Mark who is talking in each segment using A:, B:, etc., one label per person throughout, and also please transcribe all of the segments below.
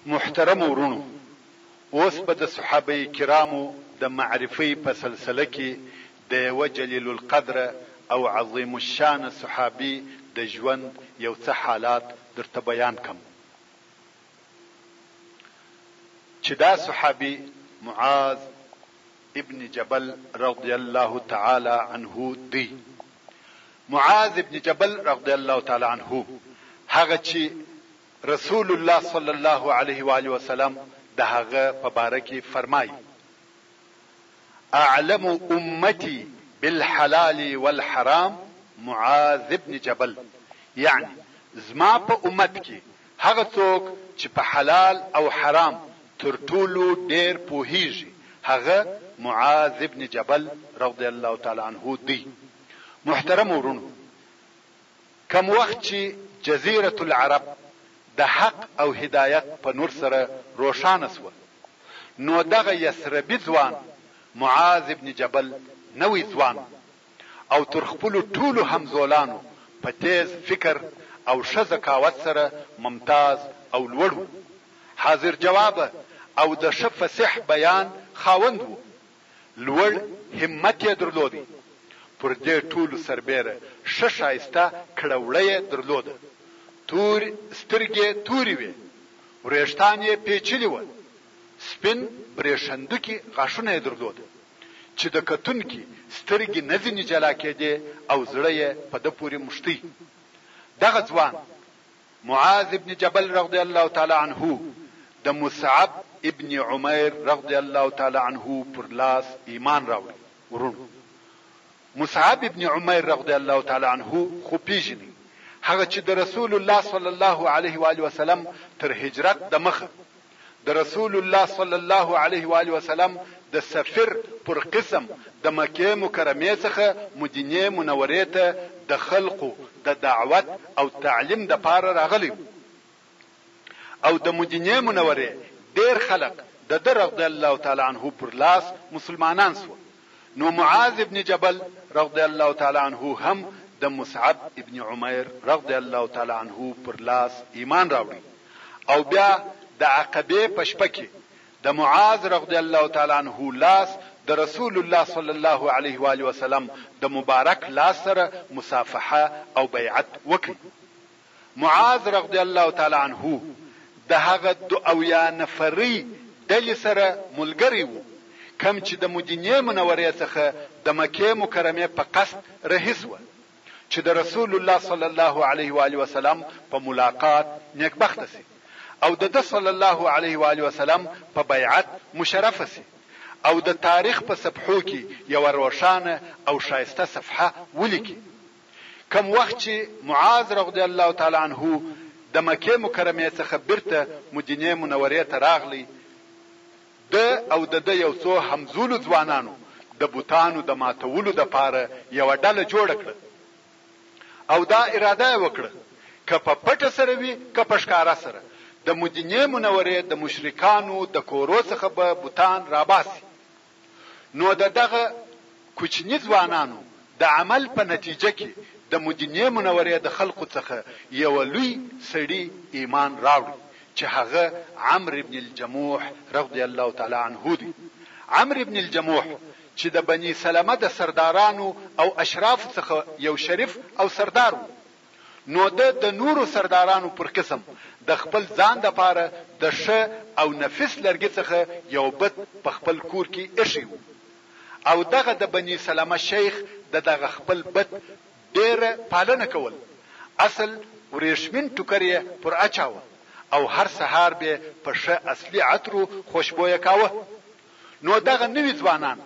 A: محترم ورونو، اوس به د صحابه کرامو د معرفي په سلسله کې د یوه جلیل القدر او عظیم الشان صحابي د ژوند یو څه حالات درته بیان کم. چې دا صحابي معاذ ابن جبل رضی الله تعالی عنه دی. معاذ ابن جبل رضی الله تعالی عنه هغه چې رسول الله صلی الله علیه و آله وسلم د هغه په باره کې فرمایي: اعلم امتی بالحلال والحرام معاذ ابن جبل، یعنی زما په امت کې هغه څوک چې په حلال او حرام تر ټولو ډېر پوهیږي هغه معاذ ابن جبل رضی الله تعالی عنه دی. محترم ورونو، کم وخت چې جزیره العرب د حق او هدایت په نور سره روښانه سوه، نو دغه یثربي ځوان معاذ ابن جبل نوی ځوان او تر خپلو ټولو همزولانو په تیز فکر او ښه ذکاوت سره ممتاز او لوړ و. حاضر جواب او د ښه فصیح بیان خاوند و. لوړ همت یې درلودی. پر دې ټولو سربیره ښه ښایسته کړوړه یې درلوده. تور سترګې تورې وې، وریښتان یې پیچلي وه، سپین برېښندوکي غاښونه یې درلوده چې د کتونکي سترګې نه ځینې جلا کېدې او زړه یې په ده پورې مشتی. دغه ځوان معاذ ابن جبل رضی الله تعالی عنه د مصعب ابن عمیر رضی الله تعالی عنه پر لاس ایمان راوړي. ورونو، مصعب ابن عمیر رضی الله تعالی عنه خو پیژني، هغه چې د رسول الله صلی الله علیه و آله وسلم تر هجرت د مخه د رسول الله صلی الله علیه و آله وسلم د سفر پر قسم د مکه مکرمه څخه مدینه منوره ته د خلقو د دعوت او تعلیم د پاره راغلی او د مدینه منوره ډیر خلق د رضی الله تعالی عنه پر لاس مسلمانان سو. نو معاذ ابن جبل رضی الله تعالی عنه هم د مصعب ابن عمیر رضی الله تعالی عنه پر لاس ایمان راوړي او بیا د عقبه په شپه کې د معاذ رضی الله تعالی عنه لاس د رسول الله صلی الله علیه و آله وسلم د مبارک لاس سره مصافحه او بیعت وکړي. معاذ رضی الله تعالی عنه د هغه اویا نفری ډلې سره ملګری وو کم چې د مدینه منورې څخه د مکه مکرمه په قصد رهیس و چې د رسول الله صلی الله علیه و آله وسلم په ملاقات نیکبخته سي او د صلی الله علیه و آله وسلم په بیعت مشرف سي او د تاریخ په صفحو کې یو روښانه او شایسته صفحه ولیکي. کم وخت چې معاذ رضی الله تعالی عنه د مکه مکرمه څخه بیرته مدینه منوره ته راغلی، د او د یو څو همزولو ځوانانو د بوتانو د ماتولو د پاره یو ډله جوړ کړه او دا اراده وکړه که په پټه سره وي که په ښکاره سره د مدینه منورې د مشرکانو د کورو څخه به بوتان راباسي. نو دغه کوچني ځوانانو د عمل په نتیجه کې د مدینه منورې د خلقو څخه یو لوی سړي ایمان راوړي چې هغه عمرو ابن الجموح رضی الله تعالی عنه دی. عمرو ابن الجموح چې د بني سلمه د سردارانو او اشراف څخه یو شریف او سردار و. نو د نورو سردارانو پر قسم د خپل ځان د پاره د ښه او نفس لرګي څخه یو بت په خپل کور کې ایښی و او دغه د بني سلمه شیخ دغه خپل بت ډیره پالنه کول. اصل ورېښمین ټوکر یې پر اچاوه او هر سهار به په ښه اصلي عطرو خوشبویه کاوه. نو دغه نوي ځوانان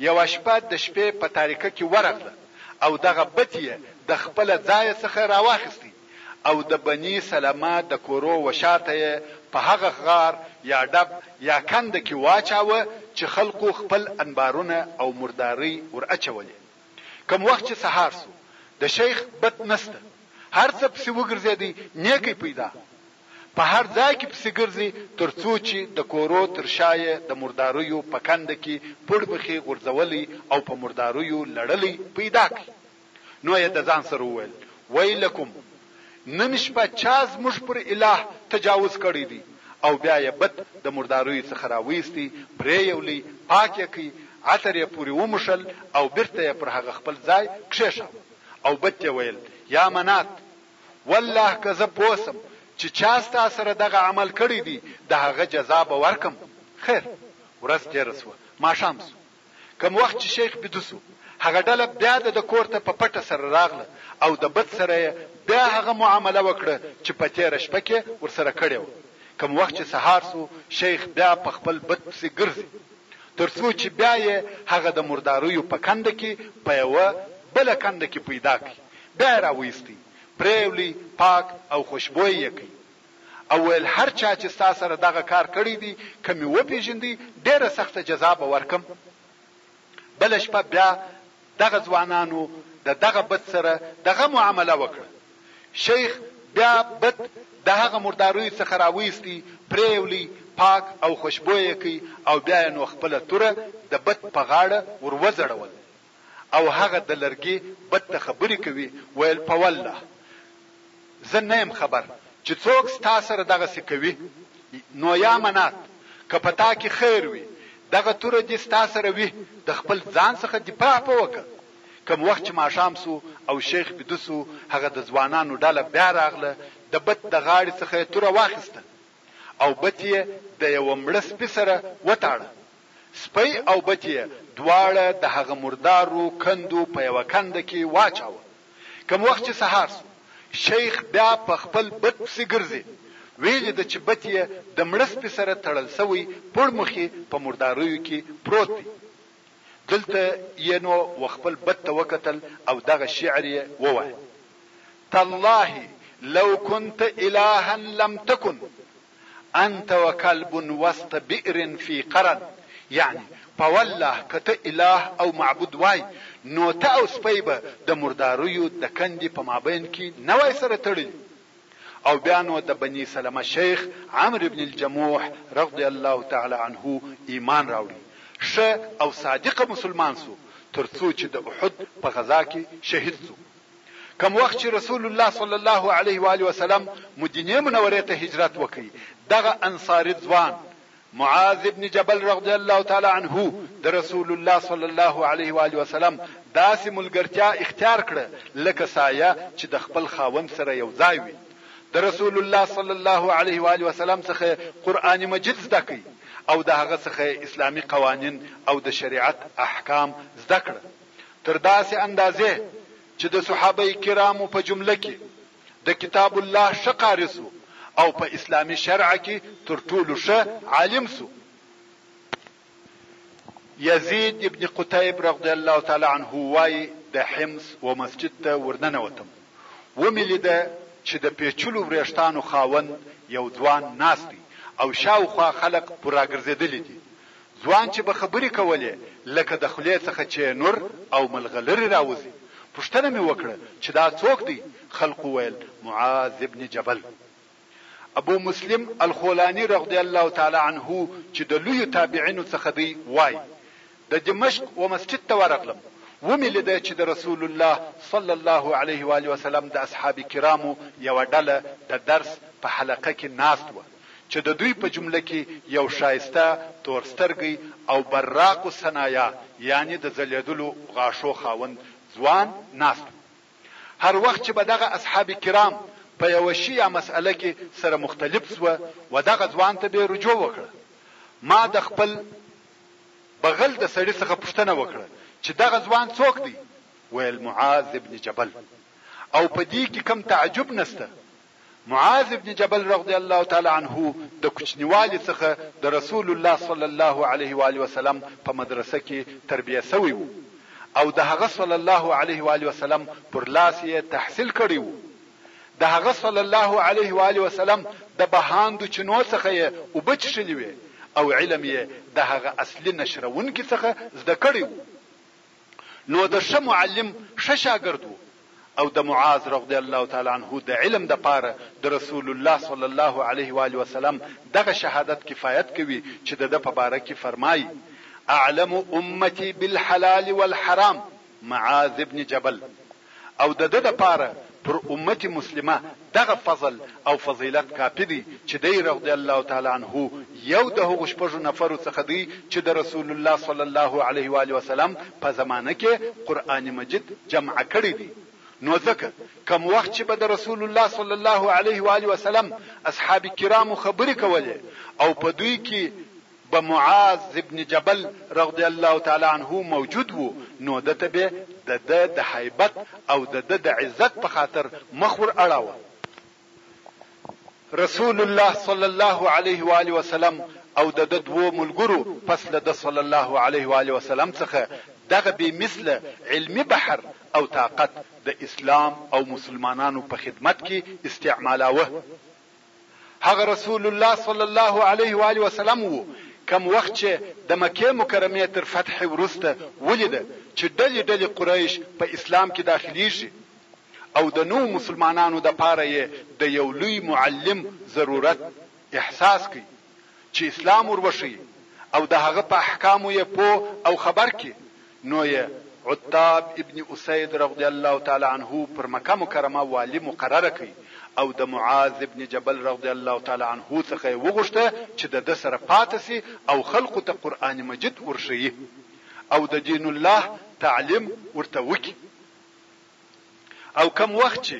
A: یو شپه د شپې په تاریکه کې ورغله او دغه بت یې د خپل ځای څخه راواخستی او د بني سلمه د کورو وشاته په هغه غار یا ډب یا کند کې واچاوه چې خلقو خپل انبارونه او مرداري ور اچولې. کوم وخت چې سهار سو د شیخ بت نسته، هر څه پسې وګرځېدی، نیکی پیدا په هر ځای کې پسې ګرځي تر څو چې د کورو تر شایه د مرداریو په کند کې پړبخي غورځولي او په مرداریو لړلي پیدا کړي. نو یې د ځان سره وویل: ویلکم، نن شپه چا زموږ پر الہ تجاوز کړی دی او بیا یې بت د مرداروی څخه راویستی، پرې یولی، پاک یې کړي، عطر یې پورې وموښل او بیرته یې پر هغه خپل ځای کښېښاوه. او بت یې ویل: یا منات، والله که زه پوه سم چې چا ستا سره دغه عمل کړی دی، د هغه جزا به ورکم. خیر، ورځ تېره سوه، ماښام سو. کوم وخت چې شیخ بیده سو، هغه ډله بیا د کور ته په پټه سره راغله او د بت سره یې بیا هغه معامله وکړه چې په تېره شپه کې ورسره کړې وه. کوم وخت چې سهار سو، شیخ بیا په خپل بت پسې ګرځي، تر څو چې بیا یې هغه د مرداریو په کنده کې په یوه بله کنده کې پیدا کړي. بیا یې راویستی، پریولی، پاک او خوشبوی یې کړي او ویل: هر چا چې ستا سره دغه کار کړی دی، که مې وپېژندي، ډېره سخته جزا به ورکم. بله شپه بیا دغه ځوانانو د دغه بت سره دغه معامله وکړه. شیخ بیا بت د هغه مرداروی څخه راویستی، پریولی، پاک او خوشبوی کړي او بیا یې نو خپله توره د بت په غاړه ور وځړول او هغه د لرګي بت ته خبرې کوي. ویل: په والله زه نه یم خبر چې څوک ستا سره دغسې کوي، نو یا منات، که په تا کې خیر وي، دغه توره دې ستا سره وي، د خپل ځان څخه دفاع په وکړه. کوم وخت چې ماښام سو او شیخ بیده سو، هغه د ځوانانو ډله بیا راغله، د بت د غاړې څخه یې توره واخیسته او بت یې د یوه مړه سپي سره وتاړه. سپی او بت یې دواړه د هغه مردارو کندو په یوه کنده کې واچاوه. کوم وخت چې سهار سو، شیخ بیا په خپل بت پسې ګرځي، ویلې ده چې بت یې د مړه سپي سره تړل سوی پړمخې په مرداریو کې پروت دی. دلته یې نو وخپل بت ته وکتل او دغه شعر یې ووایه: تالله لو كنت إلها لم تكن انت وكلب وسط بئر في قرن. یعنی په والله که ته اله او معبود وای، نو ته او سپی به د مرداریو د کندې په مابین کې نه وای سره تړلي. او بیا نو د بني سلمه شیخ عمرو بن الجموح رضی الله تعالی عنه ایمان راوړي، ښه او صادقه مسلمان سو، تر څو چې د احد په غزا کې شهید سو. کوم وخت چې رسول الله صلی الله علیه و آله وسلم مدینه منورې ته هجرت وکړي، دغه انصاری ځوان معاذ ابن جبل رضی الله تعالی عنه د رسول الله صلی الله علیه و آله وسلم داسې ملګرتیا اختیار کړه لکه سایه چې د خپل خاوند سره یو ځای وي. د رسول الله صلی الله علیه و آله وسلم څخه قرآن مجید زده کړي او د هغه څخه اسلامی قوانین او د شریعت احکام زده کړه، تر داسې اندازې چې د صحابه کرامو په جمله کې د کتاب الله ښه قاري سو او په اسلامی شرع کې تر ټولو ښه عالم سو. یزید ابن قتیب رضی الله تعالی عنه وای: د حمص و مسجد ته ورننوتم، ومې لیده چې د پیچلو وریښتانو خاوند یو ځوان ناست دی او شاوخوا خلق پر راګرځېدلي دي. ځوان چې به خبرې کولې لکه د خولې څخه چې نور او ملغلرې راوځي. پوښتنه مې وکړه چې دا څوک دی؟ خلقو ویل: معاذ ابن جبل. ابو مسلم الخولانی رضی الله تعالی عنه چې د لوی تابعینو څخه دی وای: د دمشق و مسجد ته ورغلم، ومې لیده چې د رسول الله صلی الله علیه و آله وسلم د اصحاب کرامو یو ډله د درس په حلقه کې ناست و چې د دوی په جمله کې یو شایسته تورسترګي او براق صنایا، یعنی د ځلیدلو غاښو خاوند ځوان ناست. هر وخت چې به دغه اصحاب کرام په یو شی یا مسئله کې سره مختلف سو و دغه ځوان ته به رجوع وکړه. ما د خپل بغل د سړي څخه پوښتنه وکړه چې دغه ځوان څوک دی؟ ویل: معاذ ابن جبل. او په دې کې کم تعجب نسته. معاذ ابن جبل رضی الله تعالی عنه د کوچنیوالي څخه د رسول الله صلی الله علیه و آله وسلم په مدرسه کې تربیه شوی وو او د هغه صلی الله علیه و آله وسلم پر لاس یې تحصیل کړی وو. د هغه صلی الله علیه و آله وسلم د بهاندو چنو څخه یې وبچشلی وي او علم یې د هغه اصلي نشرونکي څخه زده کړی وو. نو د ښه معلم ښه شاګرد وو او د معاذ رضی الله تعالی عنه د علم د پاره د رسول الله صلی الله علیه و آله وسلم دغه شهادت کفایت کوي چې د په باره کې فرمایي: اعلم امتی بالحلال والحرام معاذ ابن جبل. او د د پاره پر امت مسلمه دغه فضل او فضیلت کافی دی چې دی رضی الله تعالی عنه یو د هغو شپږو نفرو څخه دی چې د رسول الله صلی الله علیه و آله وسلم په زمانه کې قرآن مجید جمع کړی دی. نو ځکه کوم وخت چې به د رسول الله صلی الله علیه و آله وسلم اصحاب کرامو خبرې کولې او په دوی کې به معاذ ابن جبل رضی الله تعالی عنه موجود وو، نو دته به د هیبت او د عزت په خاطر مخور اړاوه. رسول الله صلی الله علیه و آله وسلم او د دوو ملګرو پس له صلی الله علیه و آله وسلم څخه دغه به مثل علمی بحر او طاقت د اسلام او مسلمانانو په خدمت کې استعمالاوه. هغه رسول الله صلی الله علیه و آله وسلم وو کم وخت چې د مکه مکرمه تر فتح ورسته ولیده چې ډلې قریش په اسلام کې داخليږي او د نو مسلمانانو د پاره د یو لوی معلم ضرورت احساس کوي چې اسلام وروشي او د هغه په احکامو یې پوه او خبر کی. نو یې عتاب ابن اسید رضی الله تعالی عنه پر مکه مکرمه والی مقرره کړي او د معاذ ابن جبل رضی الله تعالی عنه څخه وغوښته چې د سره پاتسي او خلقو ته قرآن مجید ورشي او د دین الله تعلیم ورته وکي. او کم وخت چې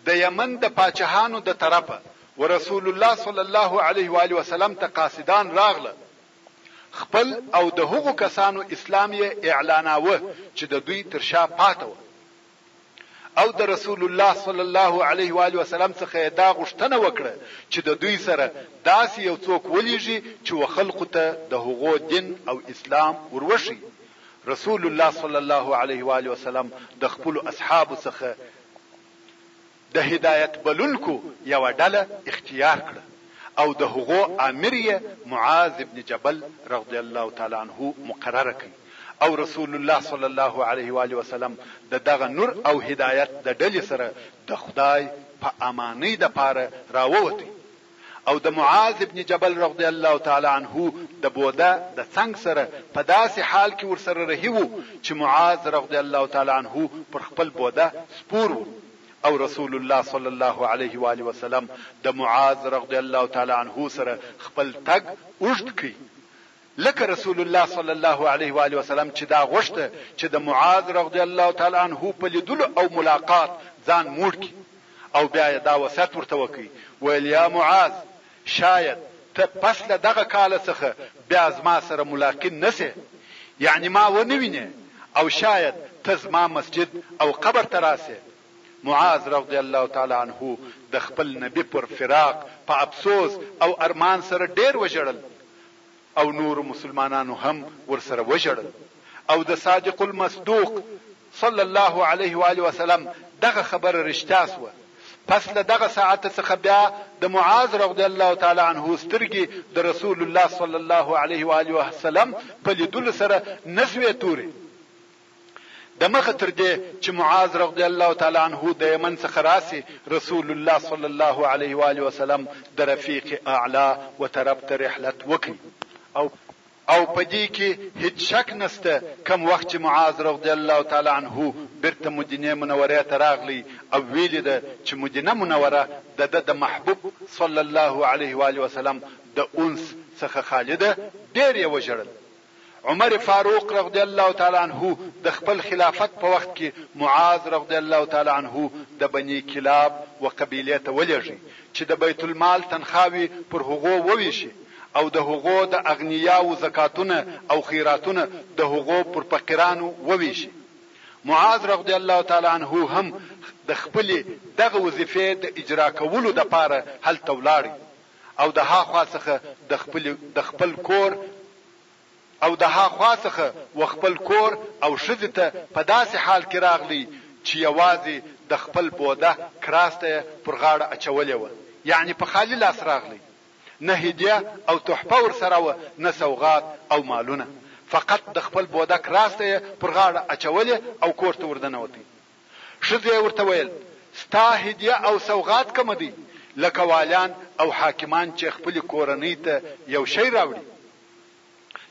A: د یمن د پاچاهانو د طرفه ورسول الله صلی الله علیه و آله وسلم ته قاصدان راغله، خپل او د هغو کسانو اسلامي اعلاناوه چې د دوی تر شا پاتو او د رسول الله صلی الله علیه و آله وسلم څخه دا غوښتنه وکړه چې د دوی سره داسې یو څوک ولېږي چې وخلقو ته د هغو دین او اسلام وروشي. رسول الله صلی الله علیه و آله وسلم د خپل اصحاب څخه د هدایت بلونکو یو ډله اختیار کړه او د هغو امیر یې معاذ ابن جبل رضی الله تعالی عنه مقرره کړ او رسول الله صلی الله علیه و آله وسلم دغه نور او هدایت د ډلې سره د خدای په امانی د پاره راووتی او د معاذ ابن جبل رضی الله تعالی عنه د بوده د څنګه سره په داسې حال کې ورسره رهیو چې معاذ رضی الله تعالی عنه پر خپل بوده سپور او رسول الله صلی الله علیه و آله وسلم د معاذ رضی الله تعالی عنه سره خپل تګ اوږد کړ لکه رسول الله صلی الله علیه و آله وسلم چې دا غوښته چې د معاذ رضی الله تعالی عنه په لیدلو او ملاقات ځان موړ کړي او بیا دا وصیت ورته وکړي ویل یا معاذ شاید ته پس له دغه کال څخه بیا زما سره ملاقات نسې، یعنی ما ونه وینې او شاید ته زما مسجد او قبر ته راسې. معاذ رضی الله تعالی عنه د خپل نبی پر فراق په افسوس او ارمان سره ډیر وژړل او نور مسلمانانو هم ورسره وژړل او د صادق المصدوق صلی الله علیه و آله وسلم دغه خبر رښتیا سوه. پس له دغه ساعت څخه بیا د معاذ رضی الله تعالی عنه سترګې د رسول الله صلی الله علیه و آله وسلم په لیدلو سره نسوې توري. د مخه تر دې چې معاذ رضی الله تعالی عنه د یمن څخه راسي رسول الله صلی الله علیه و آله وسلم د رفیق اعلی و طرف ته رحلت وکړي او پدې کې هیڅ شک نشته کوم وخت چې معاذ رضی الله تعالی عنه برته مدینه منوره ته راغلی او ویل ده چې مدینه منوره د محبوب صلی الله علیه و آله وسلم د انس څخه خالده ډېر یې وژړل. عمر فاروق رضی الله تعالی عنه د خپل خلافت په وخت کې معاذ رضی الله تعالی عنه د بنی کلاب و قبیله ته ولېږي چې د بیت المال تنخواوي پر هغو وویشي او د هغو د اغنیا او زکاتونه او خیراتونه د هغو پر فقیرانو وویشي. معاذ رضی الله تعالی عنه هم د خپل دغه وظیفه د اجرا کولو د پاره هلته ولاړ او د ها خاصه د خپل کور او د ها خاصه وخپل کور او شذته په داسې حال کې راغلی چې یوازې د خپل بوده کراسته پر غاړه اچولې و، یعنی په خالی لاس راغلی، نه هدیه او تحفه ور سره و نه سوغات او مالونه، فقط د خپل بوده کراسته پر غاړه اچولې او کور ته وردنوتی. شذه ورته ویل ستا هدیه او سوغات کوم دي؟ لکه والیان او حاکمان چې خپل کورنۍ ته یو شی راوړي،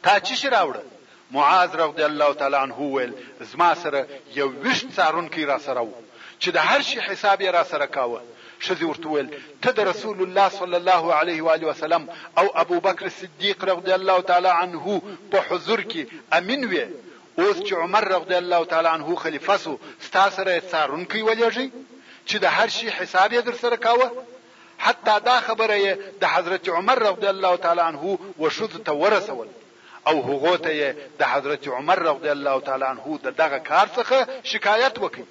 A: تا چی راوړه؟ معاذ رضی الله تعالی عنه ویل زما سره یو وشت څارونکی را سره و چې د هر شي حساب یې را سره کاوه. ښځې ورته وویل ته د رسول الله صلی الله علیه و آله وسلم او ابو بکر صدیق رضی الله تعالی عنه په حضور کې امین وې، اوس چې عمر رضی الله تعالی عنه خلیفہ سو ستا سره څارونکی ولېږي چې د هر شي حساب یې در سره کاوه. حتی دا خبره یې د حضرت عمر رضی الله تعالی عنه و شذ ته ورسول او هغه ته د حضرت عمر رضی الله تعالی عنه دغه کار څخه شکایت وکړي.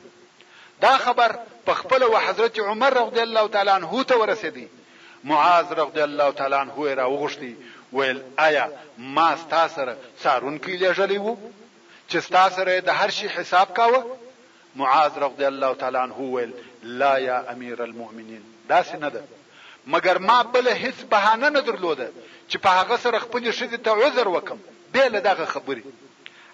A: دا خبر په خپل و حضرت عمر رضی الله تعالی عنه ته ورسېدی. معاذ رضی الله تعالی عنه را وغوښتي، ویل آیا ما ستا سره څارونکی لېږلی وو چې ستا سره د هر شي حساب کاوه؟ معاذ رضی الله تعالی عنه ویل لا یا امیر المؤمنین، داسې نه ده، مگر ما بل هیڅ بهانه نه درلوده چې په هغه سره خپل ښځې ته عذر وکم بې له دغه خبرې.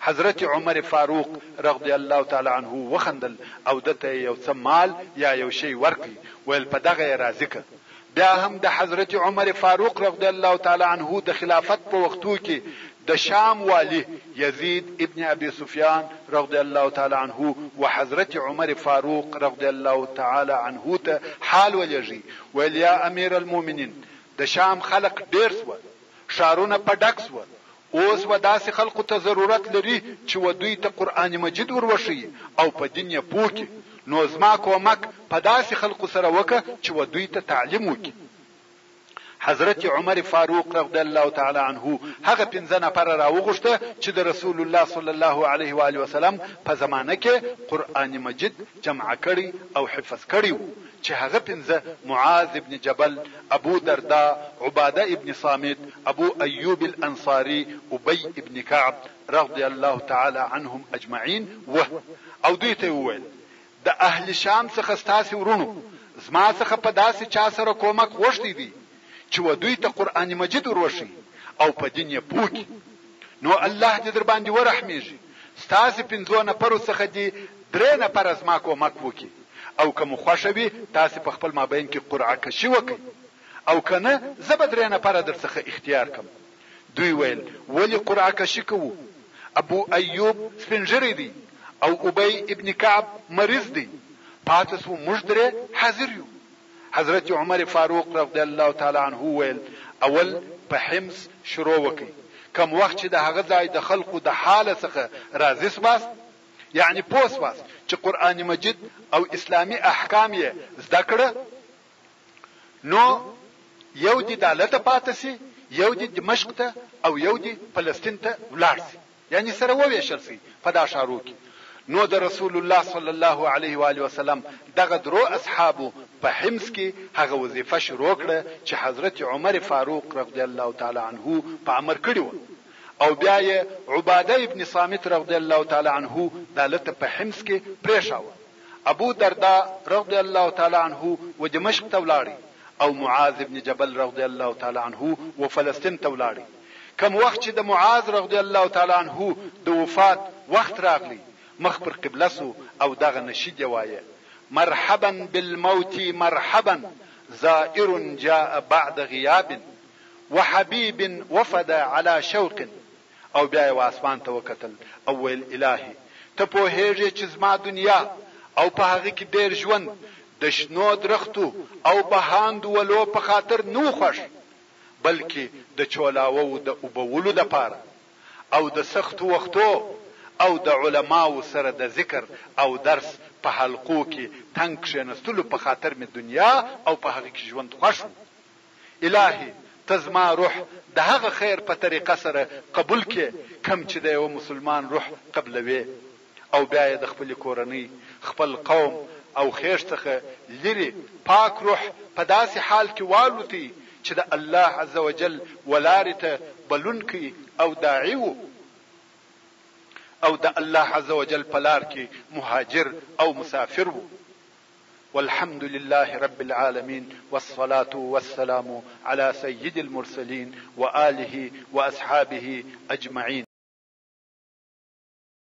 A: حضرت عمر فاروق رضی الله تعالی عنه وخندل او دته یو څه مال یا یو شی ورکړي، ویل په دغه راضی ک. بیا هم د حضرت عمر فاروق رضی الله تعالی عنه د خلافت په وختو کې د شام والی یزید ابن ابي سفیان رضی الله تعالی عنه و حضرت عمر فاروق رضی الله تعالی عنه ته حال ولېږي، ویل یا امیر المؤمنین د شام خلق ډیر سو، شارونه په ډک سو، اوس و داسې خلقو ته ضرورت لري چې و دوی ته قرآن مجید وروښي او په دین یې پوکي، نو زما کومک په داسې خلقو سره وکه چې و دوی ته تعلیم وکي. حضرت عمر فاروق رضی الله تعالی عنه هغه 15 نفر را وغوښته چې د رسول الله صلی الله علیه و آله وسلم په زمانه کې قرآن مجید جمع کړي او حفظ کړي وو، چې هغه 15 معاذ ابن جبل، ابو دردا، عباده ابن صامت، ابو ایوب الانصاری، ابی ابن کعب رضی الله تعالی عنهم اجمعین او دوی ته وویل د اهل شام څخه ستاسو ورونو زما څخه په داسې چا سره کومک غوښتي دي چې و دوی ته قرآن مجید وروښي او په دین یې پوکي، نو الله دې در باندې ورحمیږي. ستاسو 15 نفرو څخه دي 3 نفر زما کومک وکي، او کوم خوښه وي تاسو په خپل مابین کې قرعه کشي وکړي، او کنه زه به 3 نفر در څخه اختیار کم. دوی ویل ولی قرعه کشي کوو؟ ابو ایوب سپنجری دی او ابی ابن کعب مریض دی، پاتې سو موږ 3 حاضر یو. حضرت عمر فاروق رضی الله تعالی عنه ویل اول په حمص شروع وکړي، کوم وخت چې د هغه ځای د خلقو د حاله څخه راضي سواس، یعنی پوس واس چې قرآن مجید او اسلامی احکام یې زده کړه، نو یو دی دالته پاتسي، یو دی دمشق ته او یو دی فلسطین ته ولاړ سي، یعنی سره وویشل سي په دا شارو کې. نو د رسول الله صلی الله علیه و آله وسلم دغه درو اصحابو په حمص کې هغه وظیفه شروع کړه چې حضرت عمر فاروق رضی الله تعالی عنه په امر کړی و، او بیا یې عباده ابن صامت رضی الله تعالی عنه دالته په حمص کې پریښاوه. ابو دردا رضی الله تعالی عنه و دمشق ته ولاړی، او معاذ ابن جبل رضی الله تعالی عنه و فلسطین ته ولاړی. کوم وخت چې د معاذ رضی الله تعالی عنه د وفات وخت راغلی، مخ پر قبله سو او دغه نشید وایه مرحبا بالموت مرحبا زائر جاء بعد غياب وحبيب وفد على شوق، او بیا واسمان ته وکتل او ویل الهي ته په هغه چې زما دنیا او په هغه کې ډیر ژوند د شنو درختو او بهاند ولو په خاطر نو خوش، بلکې د چولاو د وبولو د پاره او د سخت وختو او د علماو سره د ذکر او درس په حلقو کې تنگ شنستلو په خاطر می دنیا او په هغه کې ژوند خوښ. الهي تزما روح د هغه خیر په طریقه سره قبول کې کم چې د یو مسلمان روح قبلوي، او بیا د خپل کورنۍ، خپل قوم او خیر څخه لري پاک روح په داسې حال کې والوتي چې د الله عزوجل ولارته بلونکي او داعي وو، او د الله عزوجل پلار کې مهاجر او مسافر وو. والحمد لله رب العالمين والصلاة والسلام على سيد المرسلين وآله وأصحابه أجمعين.